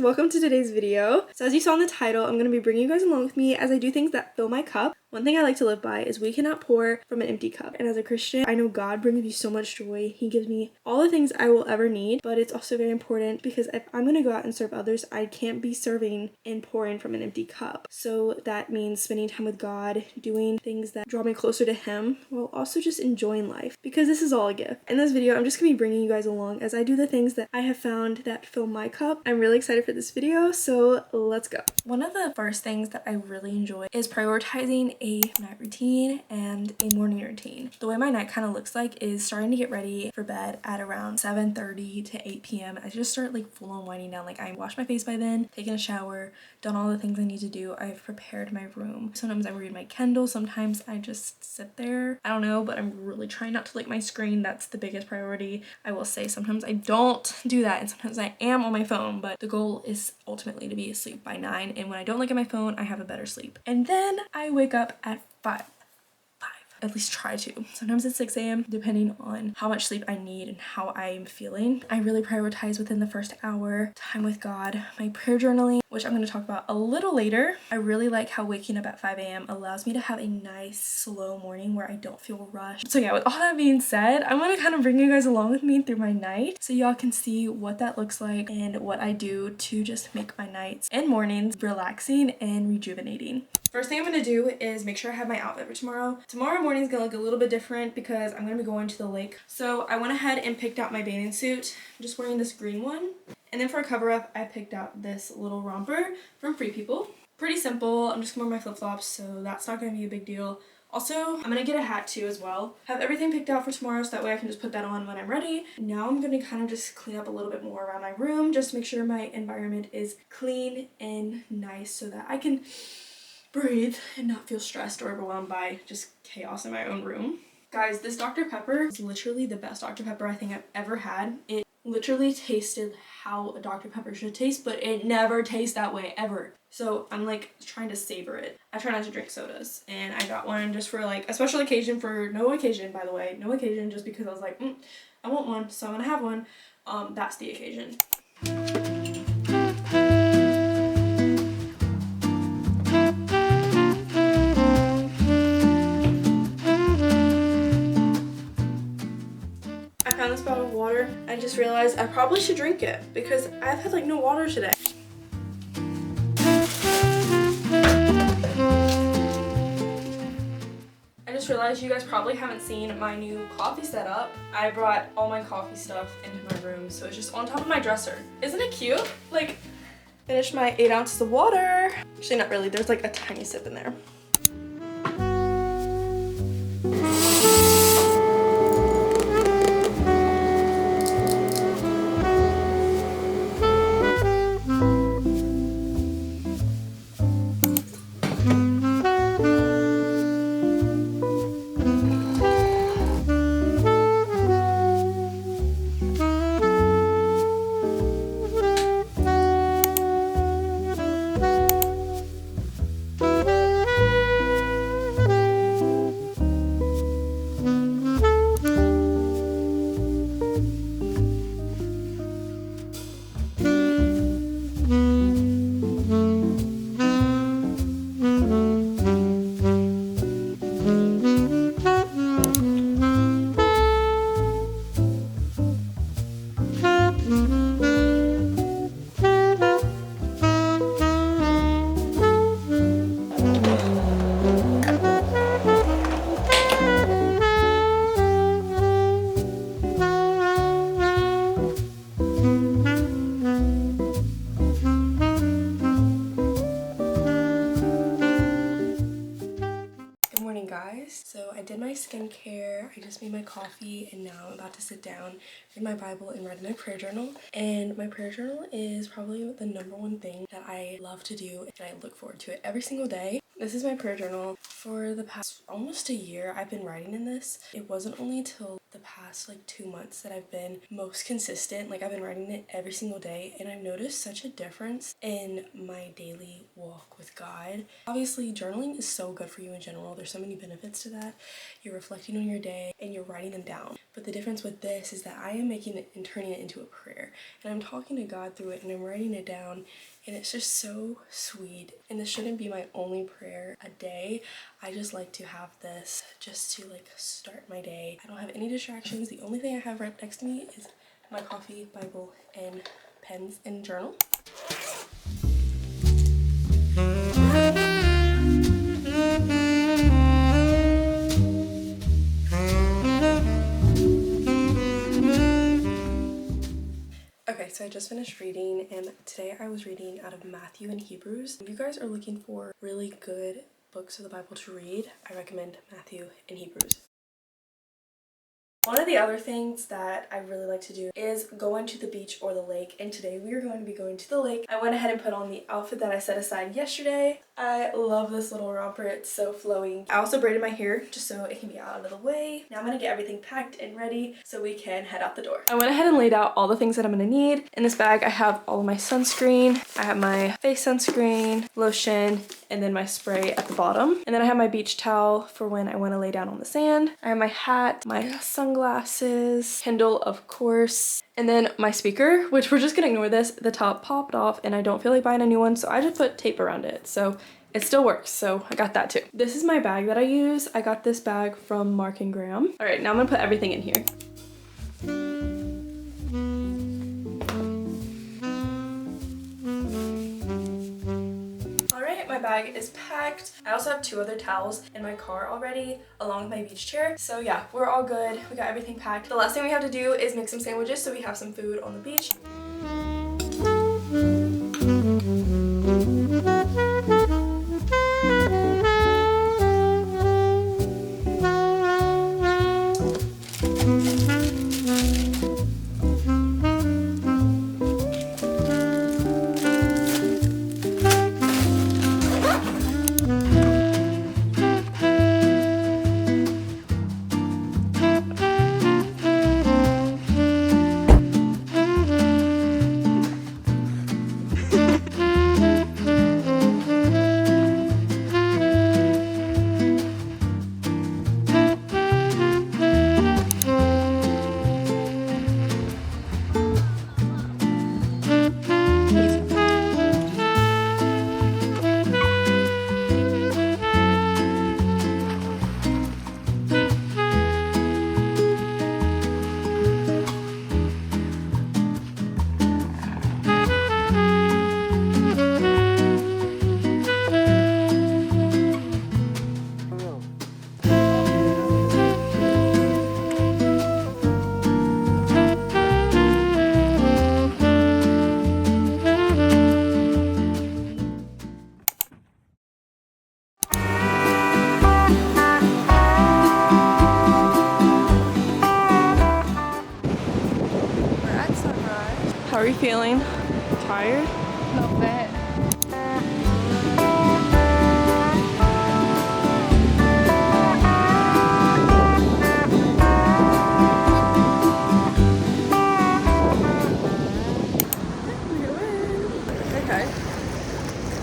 welcome to today's video. So as you saw in the title, I'm going to be bringing you guys along with me as I do things that fill my cup. One thing I like to live by is we cannot pour from an empty cup. And as a Christian, I know God brings me so much joy. He gives me all the things I will ever need, but it's also very important because if I'm going to go out and serve others, I can't be serving and pouring from an empty cup. So that means spending time with God, doing things that draw me closer to Him, while also just enjoying life, because this is all a gift. In this video, I'm just going to be bringing you guys along as I do the things that I have found that fill my cup. I'm really excited for this video, so let's go. One of the first things that I really enjoy is prioritizing a night routine and a morning routine. The way my night kind of looks like is starting to get ready for bed at around 7:30 to 8 p.m. I just start like full on winding down. Like I wash my face by then, taken a shower, done all the things I need to do. I've prepared my room. Sometimes I read my Kindle, sometimes I just sit there. I don't know, but I'm really trying not to lick my screen. That's the biggest priority. I will say sometimes I don't do that and sometimes I am on my phone, but the goal is ultimately to be asleep by 9, and when I don't look at my phone, I have a better sleep. And then I wake up at 5. At least try to. Sometimes it's 6 a.m. depending on how much sleep I need and how I'm feeling. I really prioritize within the first hour time with God, my prayer journaling, which I'm going to talk about a little later. I really like how waking up at 5 a.m. allows me to have a nice slow morning where I don't feel rushed. So yeah, with all that being said, I'm going to kind of bring you guys along with me through my night so y'all can see what that looks like and what I do to just make my nights and mornings relaxing and rejuvenating. First thing I'm going to do is make sure I have my outfit for tomorrow. Tomorrow morning is going to look a little bit different because I'm going to be going to the lake. So I went ahead and picked out my bathing suit. I'm just wearing this green one. And then for a cover up, I picked out this little romper from Free People. Pretty simple. I'm just going to wear my flip-flops, so that's not going to be a big deal. Also, I'm going to get a hat too as well. Have everything picked out for tomorrow so that way I can just put that on when I'm ready. Now I'm going to kind of just clean up a little bit more around my room just to make sure my environment is clean and nice so that I can breathe and not feel stressed or overwhelmed by just chaos in my own room. Guys, this Dr. Pepper is literally the best Dr. Pepper I think I've ever had. It literally tasted how a Dr. Pepper should taste, but it never tastes that way ever. So I'm like trying to savor it. I try not to drink sodas, and I got one just for like a special occasion, for no occasion, by the way, no occasion, just because I was like, I want one, so I'm gonna have one. That's the occasion. I found this bottle of water. I just realized I probably should drink it because I've had like no water today. I just realized you guys probably haven't seen my new coffee setup. I brought all my coffee stuff into my room, so it's just on top of my dresser. Isn't it cute? Like, finished my 8 ounces of water. Actually, not really. There's like a tiny sip in there. So I did my skincare, I just made my coffee, and now I'm about to sit down, read my Bible, and write my prayer journal. And my prayer journal is probably the #1 thing that I love to do, and I look forward to it every single day. This is my prayer journal. For the past almost a year, I've been writing in this. It wasn't only till the past like 2 months that I've been most consistent. Like I've been writing it every single day, and I've noticed such a difference in my daily walk with God. Obviously, journaling is so good for you in general. There's so many benefits to that. you're reflecting on your day, and you're writing them down. But the difference with this is that I am making it and turning it into a prayer, and I'm talking to God through it, and I'm writing it down, and it's just so sweet. And this shouldn't be my only prayer a day. I just like to have this just to like start my day. I don't have any distractions. The only thing I have right next to me is my coffee, Bible, and pens and journal. Okay, so I just finished reading, and today I was reading out of Matthew and Hebrews. If you guys are looking for really good books of the Bible to read, I recommend Matthew and Hebrews. One of the other things that I really like to do is going to the beach or the lake, and today we are going to be going to the lake. I went ahead and put on the outfit that I set aside yesterday. I love this little romper, it's so flowy. I also braided my hair just so it can be out of the way. Now I'm gonna get everything packed and ready so we can head out the door. I went ahead and laid out all the things that I'm gonna need. In this bag I have all of my sunscreen. I have my face sunscreen, lotion, and then my spray at the bottom. And then I have my beach towel for when I want to lay down on the sand. I have my hat, my sunglasses, Kindle of course, and then my speaker, which we're just gonna ignore this. The top popped off and I don't feel like buying a new one, so I just put tape around it. So it still works, so I got that too. This is my bag that I use. I got this bag from Mark & Graham. All right, now I'm gonna put everything in here. My bag is packed. I also have 2 other towels in my car already, along with my beach chair. So yeah, we're all good. We got everything packed. The last thing we have to do is make some sandwiches so we have some food on the beach. How are you feeling? Tired? A little bit. Okay.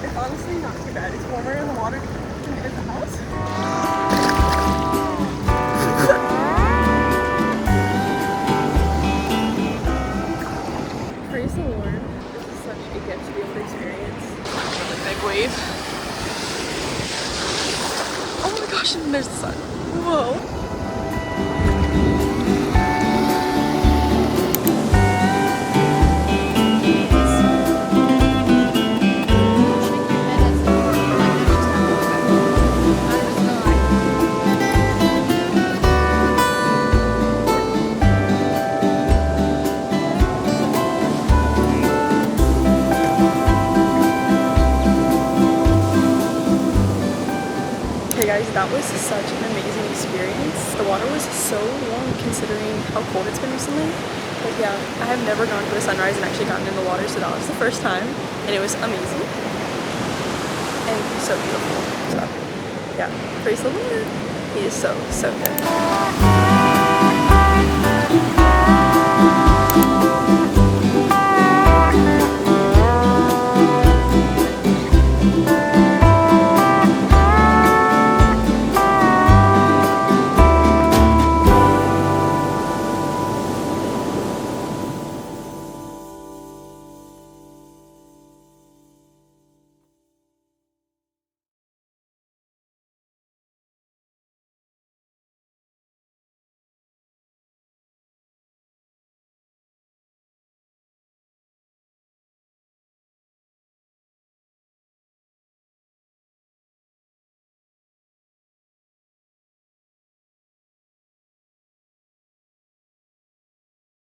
It's honestly not too bad. It's warmer in the water than it is the house. Praise the Lord. This is such a gift to be able to experience. The big wave. Oh my gosh, and there's the sun. Whoa. Guys, that was such an amazing experience. The water was so warm considering how cold it's been recently. But yeah, I have never gone to a sunrise and actually gotten in the water, so that was the first time, and it was amazing and so beautiful. So yeah, praise the Lord. He is so good.